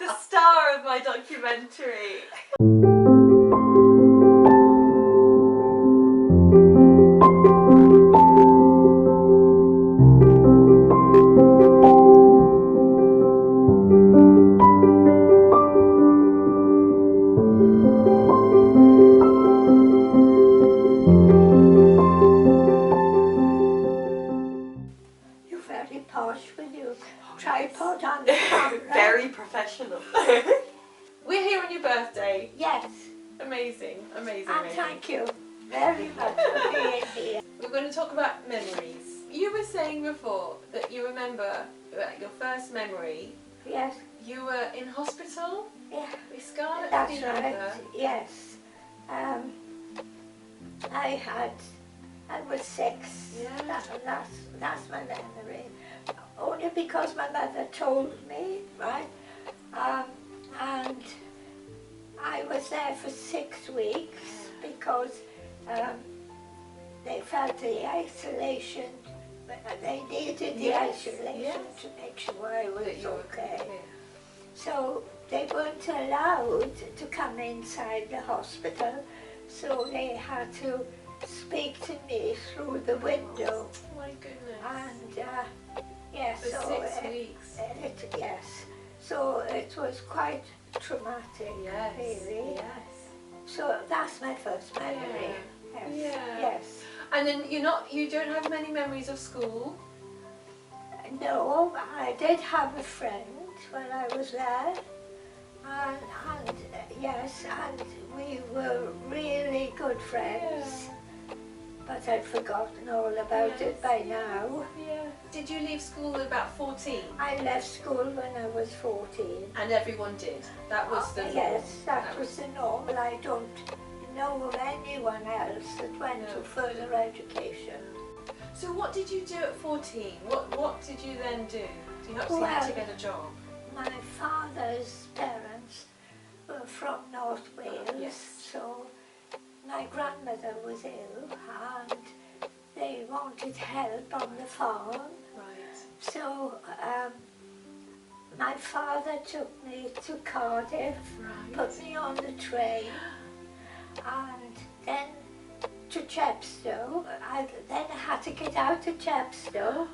the star of my documentary. You're very posh with your tripod on the camera. Very professional. We're here on your birthday. Yes, Amazing, amazing, and amazing. thank you very much for being here. We're going to talk about memories. You were saying before that you remember your first memory. Yes, You were in hospital yeah, with scarlet that's fever. right. Yes, I was 6. Yeah. That's my memory. Only because my mother told me, right? And I was there for 6 weeks because they felt the isolation. They needed the Yes, isolation yes. to make sure I was That you were okay. yeah. So they weren't allowed to come inside the hospital, so they had to speak to me through the window. Oh my goodness. And yes, For so 6 weeks. yes, so it was quite traumatic, Yes. really. Yes. So that's my first memory. Yes. Yeah. Yes. And then you don't have many memories of school. No, I did have a friend when I was there, and yes, and we were really good friends. But I'd forgotten all about it by now. Yeah. Did you leave school at about 14? I left school when I was 14. And everyone did. That was the Yes, that was the norm. I don't know of anyone else that went to further education. So what did you do at 14? What did you then do? You obviously had to get a job. My father's parents were from North Wales, Yes. so my grandmother was ill and they wanted help on the farm. Right. So my father took me to Cardiff, Right. put me on the train, and then to Chepstow. Then I had to get out of Chepstow,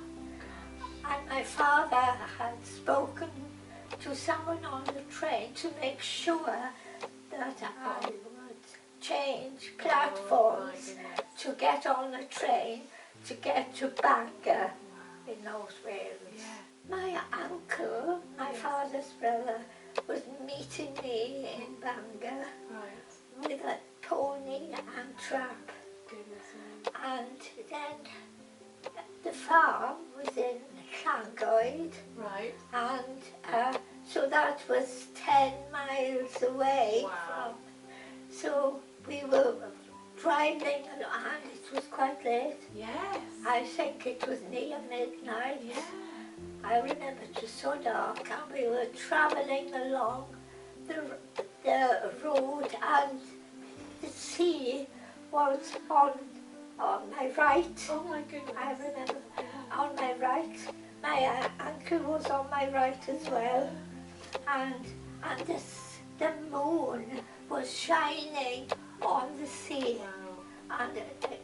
and my father had spoken to someone on the train to make sure that I would change platforms to get on the train to get to Bangor in North Wales. Yeah. My uncle, my father's brother, was meeting me in Bangor Right. with a pony and trap. Goodness me. And then the farm was in Llangoed, Right. and so that was 10 miles away. Wow. So we were driving, and it was quite late. Yes. I think it was near midnight. Yeah. I remember it was so dark, and we were travelling along the road, and the sea was on my right. Oh my goodness. I remember on my right. My uncle was on my right as well, and the moon was shining on the sea, Wow. and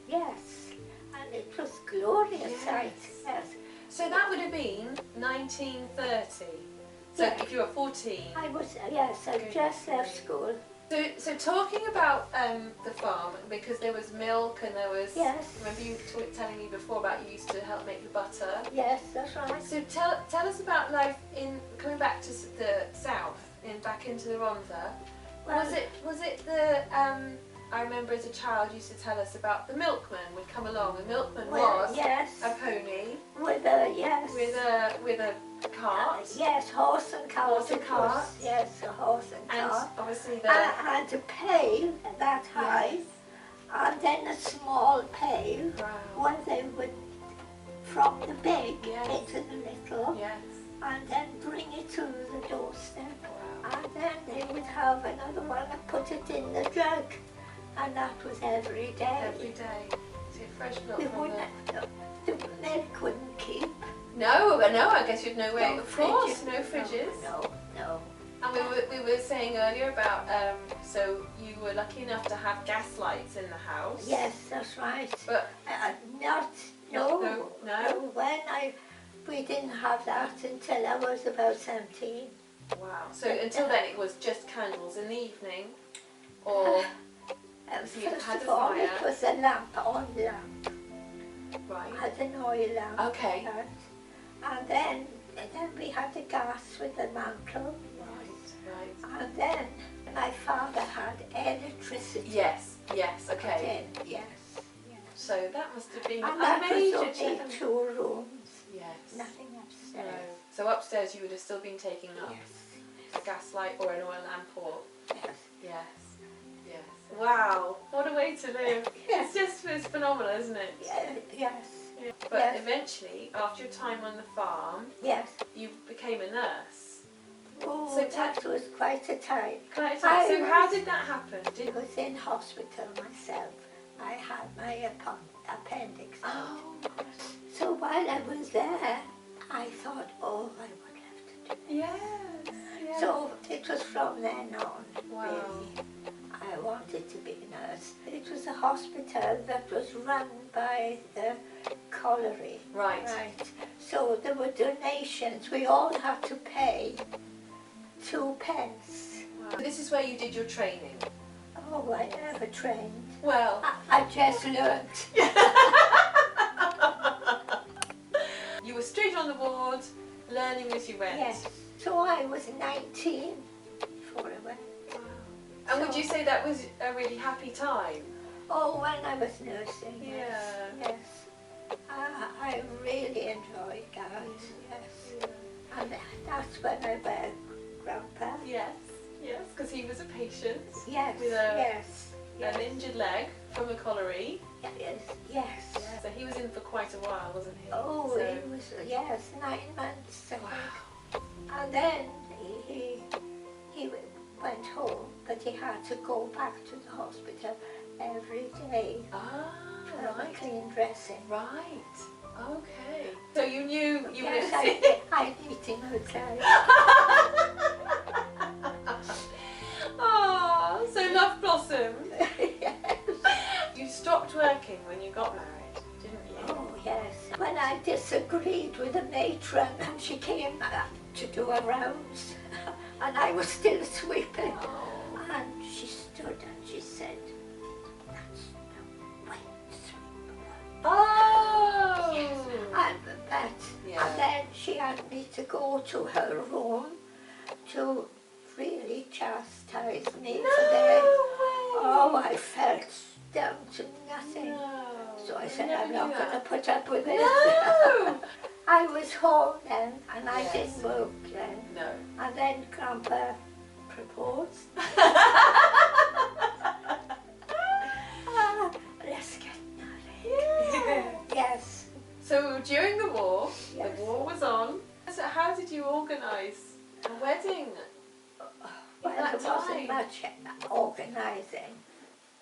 yes, and it was glorious sight. Yes. So that would have been 1930. So Yeah. if you were 14. I was, yes, I just left school. So talking about the farm, because there was milk and there was. Yes. Remember you telling me before about you used to help make the butter. Yes, that's right. So tell us about life in coming back to the south, back into the Rhondda. Was it the I remember as a child you used to tell us about the milkman would come along. The milkman was yes, a pony with a yes, with a cart. yes, horse and cart. Horse and it cart. was, yes, a horse and And cart. obviously And the I had a pail that high, and then a small pail Wow. where they would from the big Yes. into the little, Yes. and then bring it to the doorstep. Wow. And then they would have another one and put it in the jug. And that was every day. Every day. So fresh milk We from wouldn't, the milk wouldn't keep. No, I guess you'd know where. No Of course, fridges. no fridges. No. And we we were saying earlier about, so you were lucky enough to have gas lights in the house. Yes, that's right. But No. We didn't have that until I was about 17. Wow. So until then it was just candles in the evening, or First of all, it was a lamp, on lamp. right? Had an oil lamp. Okay. And then we had the gas with the mantle. Right. And then my father had electricity. Yes. Okay. Yes. So that must have been And a that major was only change. 2 rooms. Yes. Nothing upstairs. No. So upstairs you would have still been taking up Yes. a gas light or an oil lamp or... Yes. Yes. Wow, what a way to live. Yes. It's phenomenal, isn't it? Yes. Yeah. But eventually, after your time on the farm, Yes. you became a nurse. Oh, So that was quite a time. So how did that happen? I was in hospital myself. I had my appendix out. Oh. So while I was there, I thought, oh, I would love to do it. Yes. So it was from then on, Wow. really. I wanted to be a nurse. It was a hospital that was run by the colliery. Right. So there were donations. We all had to pay 2 pence. Wow. This is where you did your training. Oh, I never trained. Well, I just learnt. you were straight on the ward, learning as you went. Yes. So I was 19 before I went. Wow. And would you say that was a really happy time? Oh, when I was nursing, Yeah. yes. I really enjoyed that, yes. And that's when I met Grandpa. Yes, because he was a patient. Yes, With an injured leg from the colliery. Yes. So he was in for quite a while, wasn't he? Oh, So, it was, 9 months. wow. And then he went home, but he had to go back to the hospital every day for a Right. clean dressing. Right. Okay. So you knew you would Yes, have seen. I'd eat him outside. Oh, so love blossomed. Yes. You stopped working when you got married, didn't you? Oh, yes. When I disagreed with the matron and she came to do her rounds and I was still sweeping, and she stood and she said, "That's the way to sweep." Oh! And then she had me to go to her room to really chastise me for that. Oh, I felt down to nothing. No. So I said, I'm not going to put up with this. No! I was home then, and I Yes. didn't work then. No. And then Grandpa proposed. Let's get married. Yes. So during the war, Yes. the war was on. So how did you organise a wedding? Well, that there wasn't time? much organising.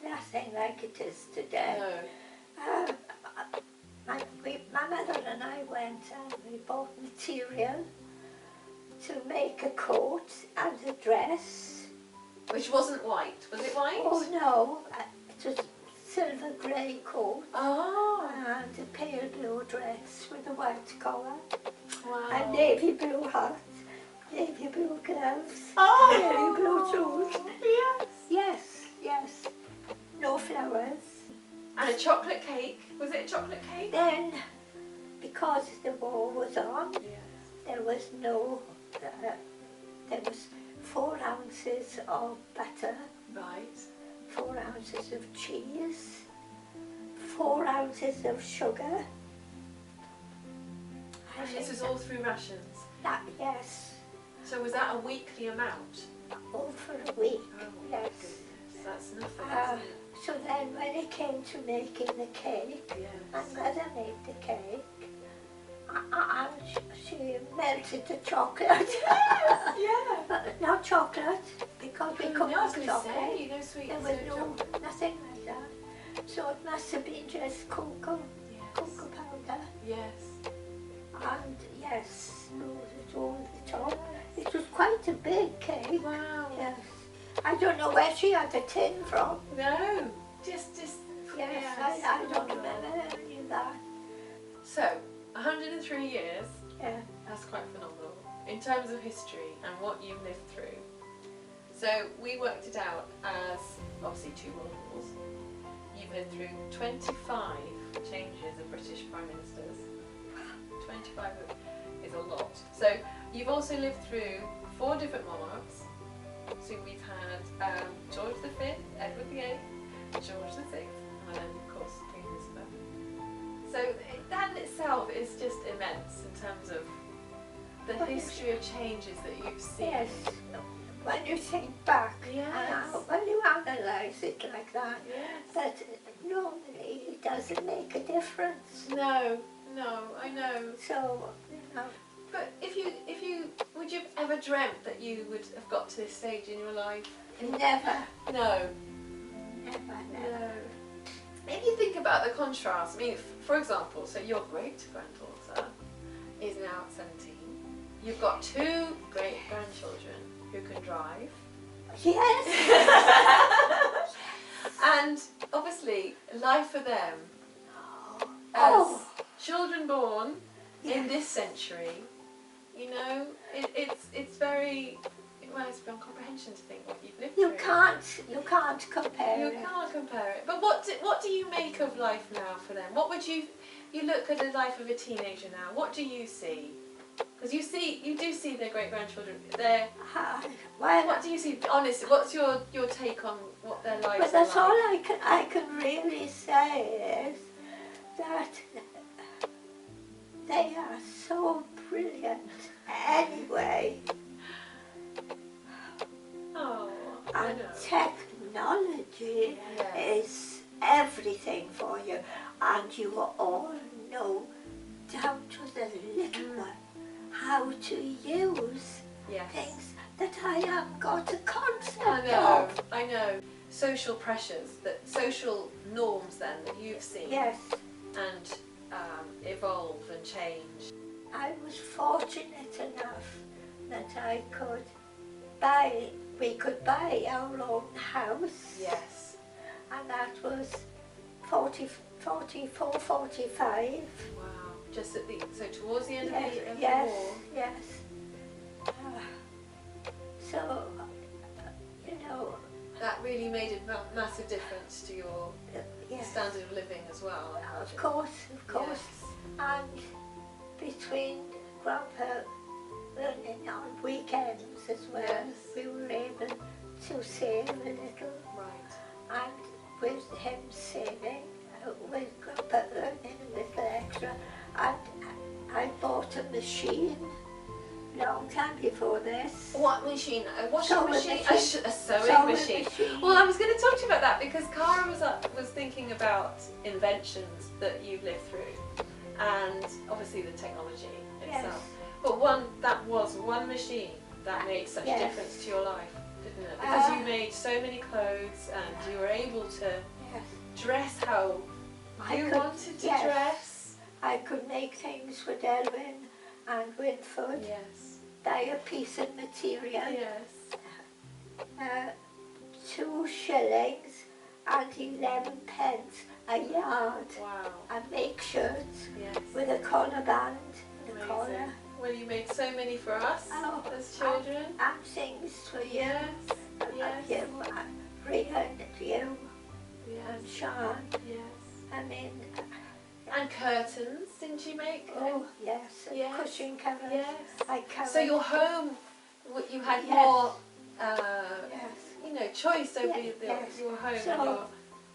Nothing like it is today. No. My mother and I went and we bought material to make a coat and a dress. Which wasn't white. Was it white? Oh no, it was silver grey coat Oh. and a pale blue dress with a white collar, Wow. and navy blue hat, navy blue gloves, Oh. navy blue shoes. Yes. Yes. No flowers. And a chocolate cake. Was it a chocolate cake? Then, because the war was on, Yes. there was no, there was 4 ounces of butter, Right. 4 ounces of cheese, 4 ounces of sugar. And this was all through rations. Yes, So was that a weekly amount? all for a week. Oh, Yes. goodness. That's nothing, Uh, isn't it? So then when it came to making the cake, my Yes. mother made the cake, and she melted the chocolate. Yeah. Not chocolate, because we couldn't I was have going to chocolate. say, no sweet There was no, nothing like that. So it must have been just cocoa powder. Yes. And yes, it was all the top. It was quite a big cake. Wow. I don't know where she had the tin from. No, just Yes, I don't remember any of that. So, 103 years, Yeah. that's quite phenomenal in terms of history and what you've lived through. So we worked it out as obviously 2 world wars. You've lived through 25 changes of British Prime Ministers. 25 is a lot. So you've also lived through 4 different monarchs. So we've had George V, Edward VIII, George VI, and then of course Queen Elizabeth. So that in itself is just immense in terms of the history of changes that you've seen. Yes. When you think back, Yes. when you analyse it like that, Yes. that normally it doesn't make a difference. No, I know. So, But if you would you have ever dreamt that you would have got to this stage in your life? never, No. never. No. If you think about the contrast, I mean, for example, so your great-granddaughter is now 17. You've got 2 great-grandchildren who can drive. Yes. And obviously, life for them as Oh. children born in Yes. this century, you know, it's very, well, it's beyond comprehension to think what you've lived You through. can't compare You it. can't compare it. But what do you make of life now for them? What would you look at the life of a teenager now? What do you see? Because you do see their great grandchildren. What do you see? Honestly, what's your take on what their lives But that's are all like? I can really say is that they are so brilliant anyway. Oh, I And know. technology Yes. is everything for you, and you all know down to the little one how to use Yes. things that I haven't got a concept of. I know. Social pressures, social norms then that you've seen Yes, and evolve and change. I was fortunate enough that we could buy our own house, Yes. and that was 44, 45. Wow. Just so towards the end Yes, of the yes, war. yes. So, That really made a massive difference to your yes, standard of living as well. I of imagine. course. And between Grandpa earning on weekends as well, Yes. we were able to save a little. Right. And with him saving, with Grandpa earning a little extra, and I bought a machine long time before this. What machine? A washing Sewing machine? machine. A sewing Sewing machine. machine. Well, I was going to talk to you about that because Cara was thinking about inventions that you've lived through, and obviously the technology Yes. itself. But that was one machine that made such a Yes. difference to your life, didn't it? Because you made so many clothes and you were able to Yes. dress how you wanted to yes. dress. I could make things for Delvin and Winford, Yes. buy a piece of material, Yes. 2 shillings and 11 pence a yard, Wow. and make shirts Yes. with a collar band and a Amazing. collar. Well, you made so many for us Oh, as children. And things for you. Yes. Yes. You, Rhian, you, Yes. and Sean. Yes. I mean, And curtains, didn't you make? oh yes, and Yes. cushion covers. Yes. I covered. So your home, you had Yes. more, Yes. choice over Yes. your home. So- and your,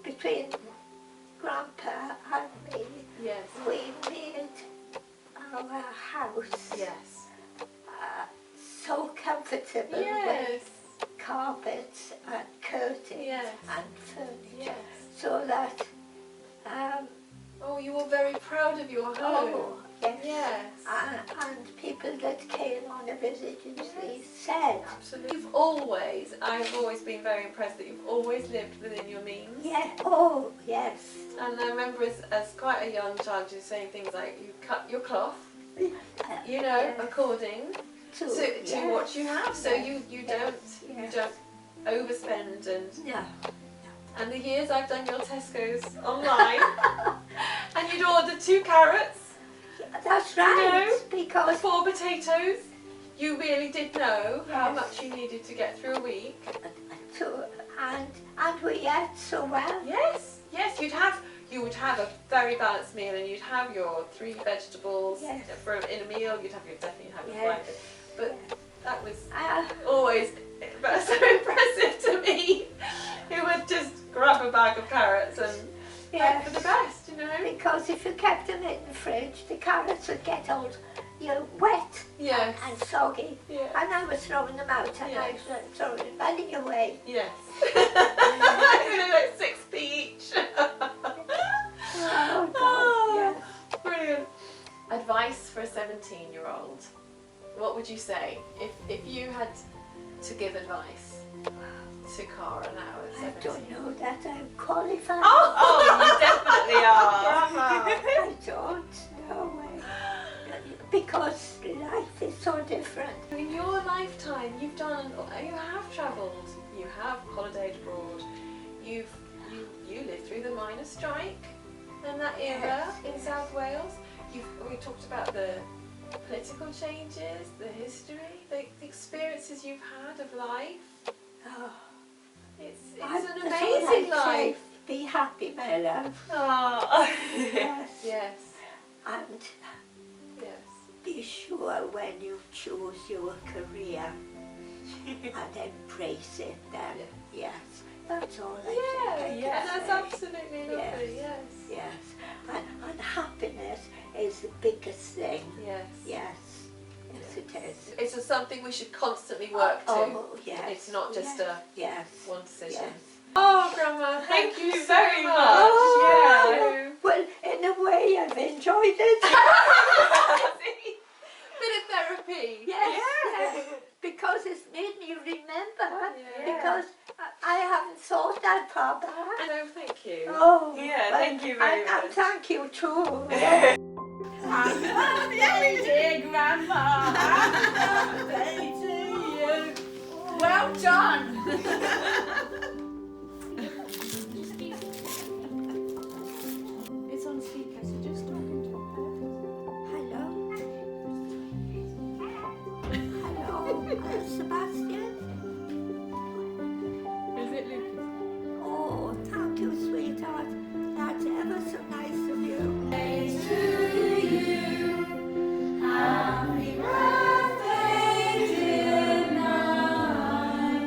Between Grandpa and me, yes. we made our house Yes. so comfortable Yes. with carpets and curtains Yes. and furniture, Yes. so that Oh, you were very proud of your home. oh yes, Yes. and people that came on a visit usually said, Absolutely. I've always been very impressed that you've always lived within your means. yeah, oh yes, And I remember as quite a young child you saying things like you cut your cloth, yes. according to to what you have. So yes, you yes, don't yes. overspend No. and the years I've done your Tesco's online and you'd order 2 carrots, That's right. No. Because 4 potatoes. You really did know how Yes. much you needed to get through a week. and we ate so well. Yes, yes, you would have a very balanced meal, and you'd have your 3 vegetables Yes. in a meal. You'd definitely have your Yes. flight. But that was Uh, always so impressive to me. Who would just grab a bag of carrots and hope Yes. for the best, you know? Because if you kept them in the fridge, the carrots would get all, wet Yes. and soggy. Yeah. And I was throwing them out, and I Yes. was throwing them running away. Yes. Like 6p each. Oh, God, Oh, yes. brilliant. Advice for a 17-year-old. What would you say if you had to give advice to Cara now at 17? I don't know that I'm qualified. Oh, you definitely are. I don't know. Because life is so different. In your lifetime, you have travelled, you have holidayed abroad, you lived through the miners' strike and that era in South Wales. We talked about the political changes, the history, the experiences you've had of life. Oh, It's that's an all amazing I'd say. life. Be happy, my love. Oh. Yes. Yes. And Yes. be sure when you choose your career and embrace it then. Yes. Yes. That's all I Yeah, think I yeah, can that's say. absolutely lovely. Yes. Yes. And happiness is the biggest thing. Yes. Yes. Yes, it is. It's just something we should constantly work to. Oh, yes. It's not just Yes. one decision. Yes. Oh, Grandma, thank you very much. Oh, Yeah. well, in a way, I've enjoyed it. Bit of therapy. Yes, Yeah. yes, because it's made me remember. Yeah. Because I haven't thought that far back. No, thank you. Oh, Yeah, well, thank you very and much. thank you too. Happy birthday, Grandma! Happy birthday to you! Well done! It's on speaker, so just talking to Hello. Hello, Sebastian. her. Is it Lucas? Oh, thank you, sweetheart. That's ever so nice of you. Happy birthday, dear night.